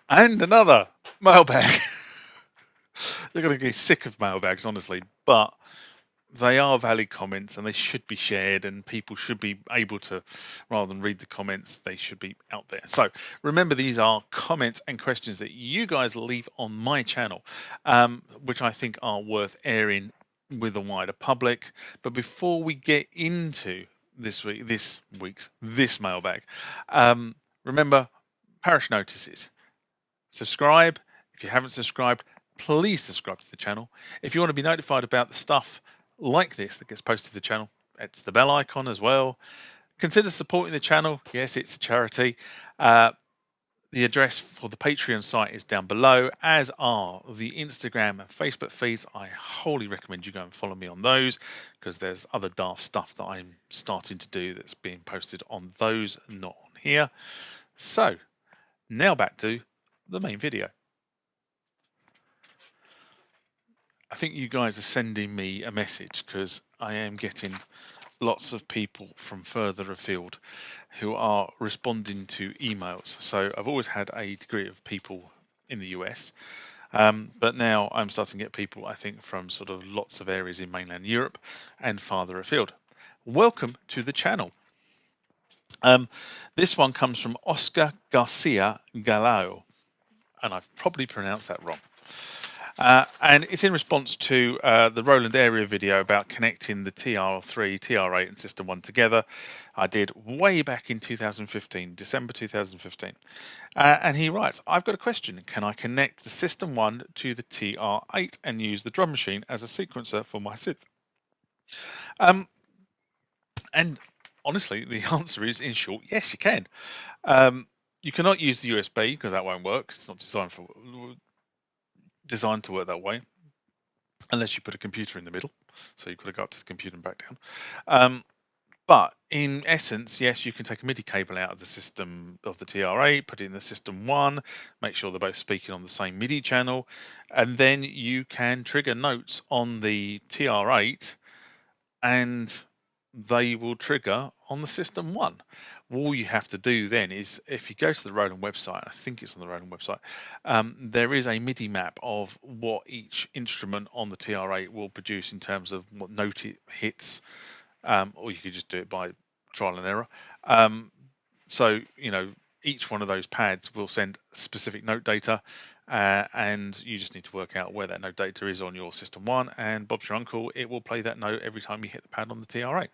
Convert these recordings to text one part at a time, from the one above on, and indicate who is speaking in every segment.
Speaker 1: And another mailbag. You're going to get sick of mailbags, honestly, but they are valid comments and they should be shared, and people should be able to, rather than read the comments, they should be out there. So remember, these are comments and questions that you guys leave on my channel, which I think are worth airing with a wider public. But before we get into this week's mailbag, remember, parish notices. Subscribe. If you haven't subscribed, please subscribe to the channel. If you want to be notified about the stuff like this that gets posted to the channel, it's the bell icon as well. Consider supporting the channel. Yes, it's a charity. The address for the Patreon site is down below, as are the Instagram and Facebook feeds. I wholly recommend you go and follow me on those, because there's other daft stuff that I'm starting to do that's being posted on those, not on here. So now back to the main video. I think you guys are sending me a message, because I am getting lots of people from further afield who are responding to emails. So I've always had a degree of people in the US, but now I'm starting to get people, I think, from sort of lots of areas in mainland Europe and farther afield. Welcome to the channel. This one comes from Oscar Garcia Galao, and I've probably pronounced that wrong. And it's in response to the Roland area video about connecting the TR3, TR8 and System 1 together. I did way back in 2015, December 2015. And he writes, I've got a question. Can I connect the System 1 to the TR8 and use the drum machine as a sequencer for my synth? And honestly, the answer is, in short, yes, you can. You cannot use the USB, because that won't work. It's not designed to work that way, unless you put a computer in the middle. So you've got to go up to the computer and back down. But in essence, yes, you can take a MIDI cable out of the system of the TR8, put it in the System 1, make sure they're both speaking on the same MIDI channel, and then you can trigger notes on the TR8 and they will trigger on the System 1. All you have to do then is, if you go to the Roland website, I think it's on the Roland website, there is a MIDI map of what each instrument on the TR8 will produce in terms of what note it hits, or you could just do it by trial and error. So, you know, each one of those pads will send specific note data, and you just need to work out where that note data is on your System 1, and Bob's your uncle, it will play that note every time you hit the pad on the TR8.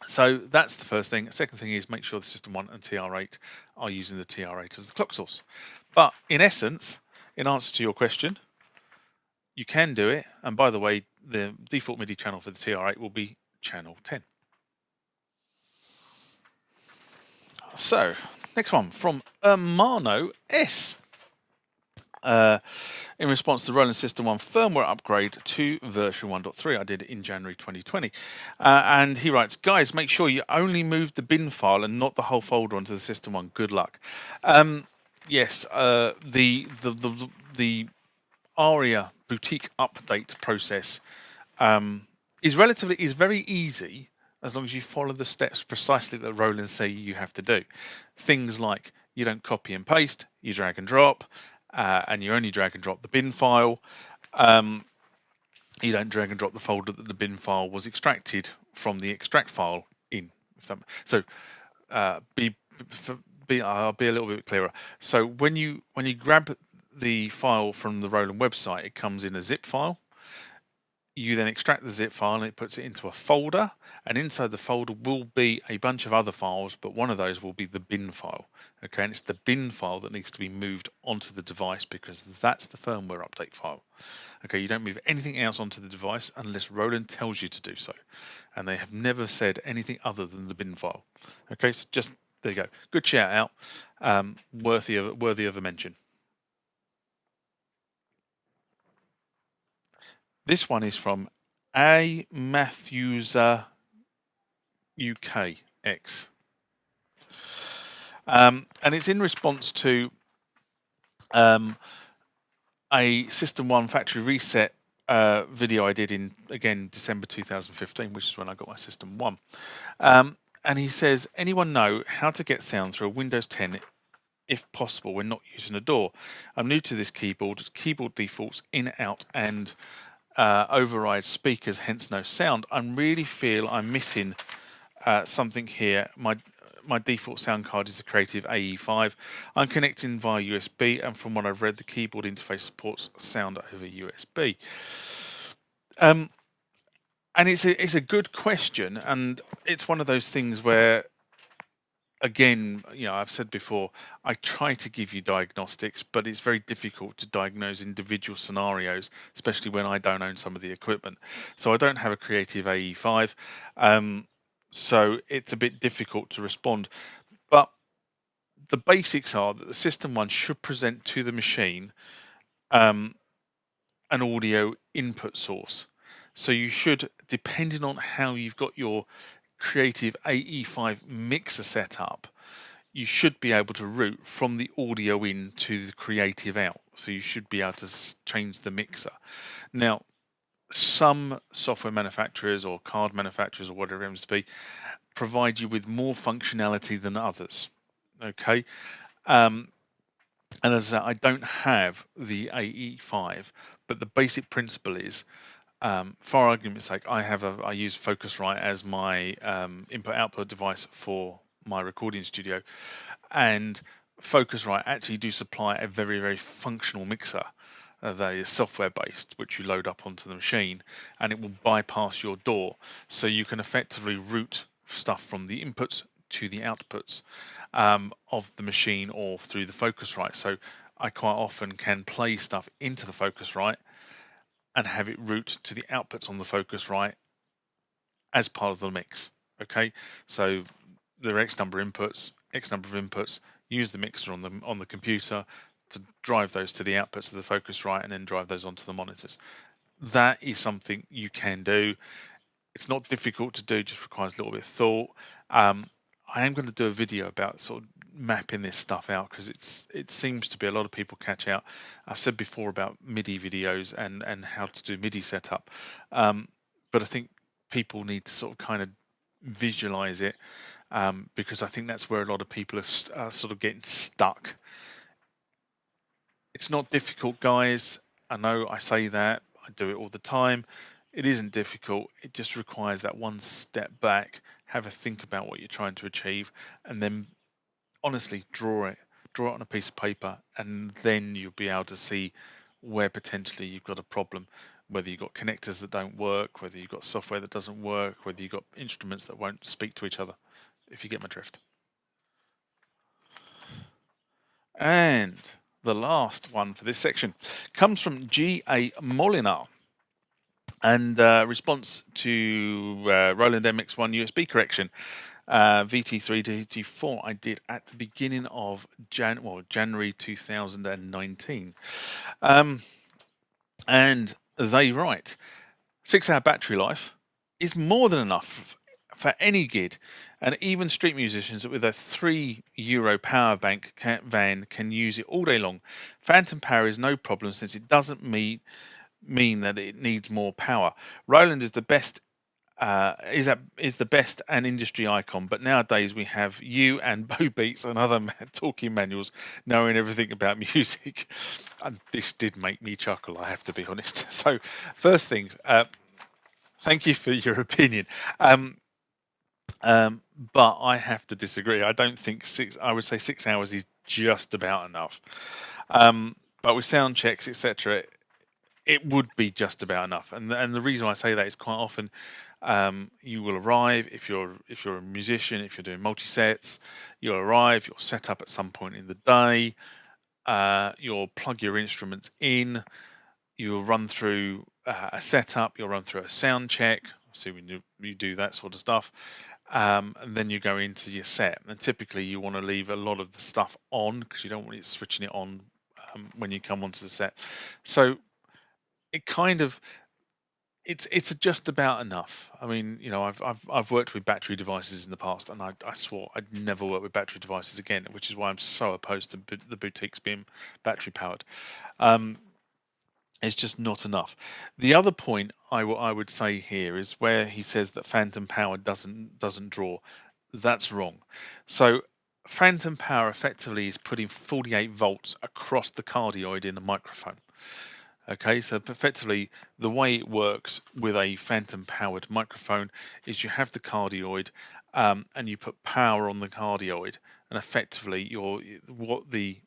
Speaker 1: So that's the first thing. Second thing is, make sure the System 1 and TR8 are using the TR8 as the clock source. But in essence, in answer to your question, you can do it. And by the way, the default MIDI channel for the TR8 will be channel 10. So, next one from Amano S. In response to the Roland System 1 firmware upgrade to version 1.3. I did it in January 2020. And he writes, guys, make sure you only move the bin file and not the whole folder onto the System 1. Good luck. Yes, the ARIA boutique update process is very easy, as long as you follow the steps precisely that Roland say you have to do. Things like, you don't copy and paste, you drag and drop, and you only drag and drop the bin file. You don't drag and drop the folder that the bin file was extracted from the extract file in. So I'll be a little bit clearer. So when you grab the file from the Roland website, it comes in a zip file. You then extract the zip file and it puts it into a folder, and inside the folder will be a bunch of other files, but one of those will be the bin file. Okay, and it's the bin file that needs to be moved onto the device, because that's the firmware update file. Okay, you don't move anything else onto the device unless Roland tells you to do so, and they have never said anything other than the bin file. Okay, so just there you go. Good shout out, worthy of a mention. This one is from A Matthews UKX. And it's in response to a System 1 factory reset video I did in, again, December 2015, which is when I got my System 1. And he says, anyone know how to get sound through a Windows 10 if possible when not using a DAW? I'm new to this keyboard. Keyboard defaults in, out, and override speakers, hence no sound. I really feel I'm missing something here. My default sound card is a Creative AE5. I'm connecting via USB, and from what I've read, the keyboard interface supports sound over USB. And it's a good question, and it's one of those things where, again, I've said before, I try to give you diagnostics, but it's very difficult to diagnose individual scenarios, especially when I don't own some of the equipment. So I don't have a Creative AE5, so it's a bit difficult to respond. But the basics are that the System 1 should present to the machine an audio input source. So you should, depending on how you've got your Creative AE5 mixer set up, you should be able to route from the audio in to the creative out. So you should be able to change the mixer. Now, some software manufacturers or card manufacturers or whatever it happens to be provide you with more functionality than others. Okay. And as I said, I don't have the AE5, but the basic principle is, for argument's sake, I use Focusrite as my input-output device for my recording studio, and Focusrite actually do supply a very, very functional mixer that is software-based, which you load up onto the machine, and it will bypass your DAW, so you can effectively route stuff from the inputs to the outputs of the machine or through the Focusrite. So I quite often can play stuff into the Focusrite and have it route to the outputs on the Focusrite as part of the mix. Okay, so there are X number of inputs. Use the mixer on the computer to drive those to the outputs of the Focusrite, and then drive those onto the monitors. That is something you can do. It's not difficult to do; just requires a little bit of thought. I am going to do a video about sort of mapping this stuff out, because it seems to be a lot of people catch out. I've said before about MIDI videos and how to do MIDI setup, but I think people need to sort of kind of visualize it, because I think that's where a lot of people are sort of getting stuck. It's not difficult, guys. I know I say that. I do it all the time. It isn't difficult. It just requires that one step back, have a think about what you're trying to achieve, and then honestly draw it on a piece of paper, and then you'll be able to see where potentially you've got a problem, whether you've got connectors that don't work, whether you've got software that doesn't work, whether you've got instruments that won't speak to each other, if you get my drift. And the last one for this section comes from G.A. Molinar. And response to Roland MX1 USB correction, VT3 to VT4, I did at the beginning of January 2019. And they write, 6-hour battery life is more than enough for any gig, and even street musicians with a €3 power bank van can use it all day long. Phantom power is no problem, since it doesn't mean that it needs more power. Roland is the best. Is the best and industry icon, but nowadays we have you and Bo Beats and other talking manuals knowing everything about music, and this did make me chuckle, I have to be honest. So, first things, thank you for your opinion, but I have to disagree. I don't think I would say 6 hours is just about enough, but with sound checks, etc., it would be just about enough. And the reason I say that is quite often you will arrive, if you're a musician, if you're doing multi-sets, you'll arrive, you'll set up at some point in the day, you'll plug your instruments in, you'll run through a setup, you'll run through a sound check, assuming you do that sort of stuff, and then you go into your set. And typically you want to leave a lot of the stuff on, because you don't want it switching it on when you come onto the set. So it kind of, it's just about enough. I mean, I've worked with battery devices in the past, and I swore I'd never work with battery devices again, which is why I'm so opposed to the boutiques being battery powered. It's just not enough. The other point I would say here is where he says that phantom power doesn't draw. That's wrong. So phantom power effectively is putting 48 volts across the cardioid in a microphone. Okay, so effectively the way it works with a phantom powered microphone is you have the cardioid, and you put power on the cardioid, and effectively what the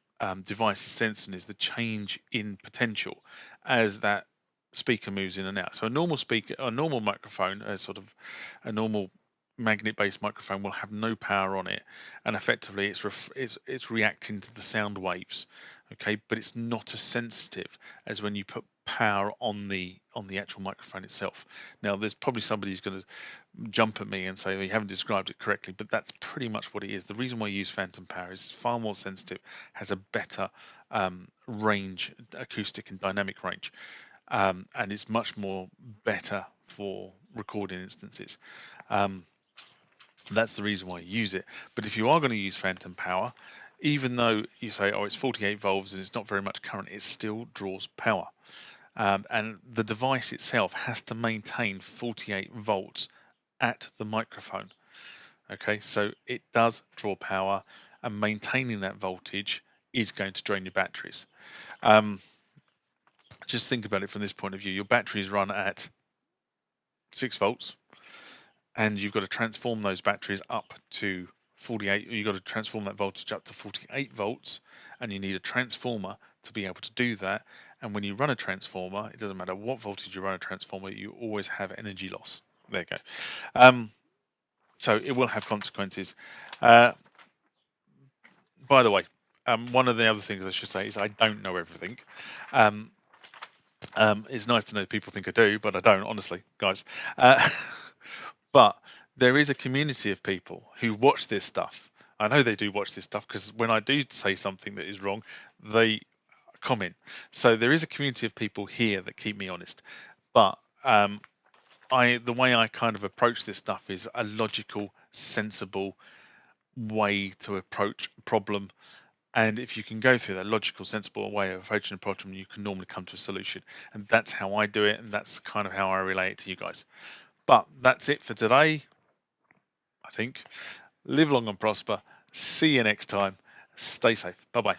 Speaker 1: device is sensing is the change in potential as that speaker moves in and out. So a normal speaker, a normal microphone, a sort of a normal magnet-based microphone will have no power on it, and effectively it's reacting to the sound waves. Okay, but it's not as sensitive as when you put power on the actual microphone itself. Now, there's probably somebody who's going to jump at me and say, well, you haven't described it correctly, but that's pretty much what it is. The reason why you use phantom power is it's far more sensitive, has a better range, acoustic and dynamic range, and it's much more better for recording instances. That's the reason why you use it. But if you are going to use phantom power, even though you say, oh, it's 48 volts and it's not very much current, it still draws power. And the device itself has to maintain 48 volts at the microphone. Okay, so it does draw power, and maintaining that voltage is going to drain your batteries. Just think about it from this point of view. Your batteries run at 6 volts, and you've got to transform those batteries up to 48. You've got to transform that voltage up to 48 volts, and you need a transformer to be able to do that. And when you run a transformer, it doesn't matter what voltage you run a transformer, you always have energy loss. There you go. So it will have consequences. By the way, one of the other things I should say is I don't know everything. It's nice to know people think I do, but I don't, honestly, guys. But there is a community of people who watch this stuff. I know they do watch this stuff because when I do say something that is wrong, they comment. So there is a community of people here that keep me honest. But the way I kind of approach this stuff is a logical, sensible way to approach a problem. And if you can go through that logical, sensible way of approaching a problem, you can normally come to a solution. And that's how I do it, and that's kind of how I relate it to you guys. But that's it for today, I think. Live long and prosper. See you next time. Stay safe. Bye-bye.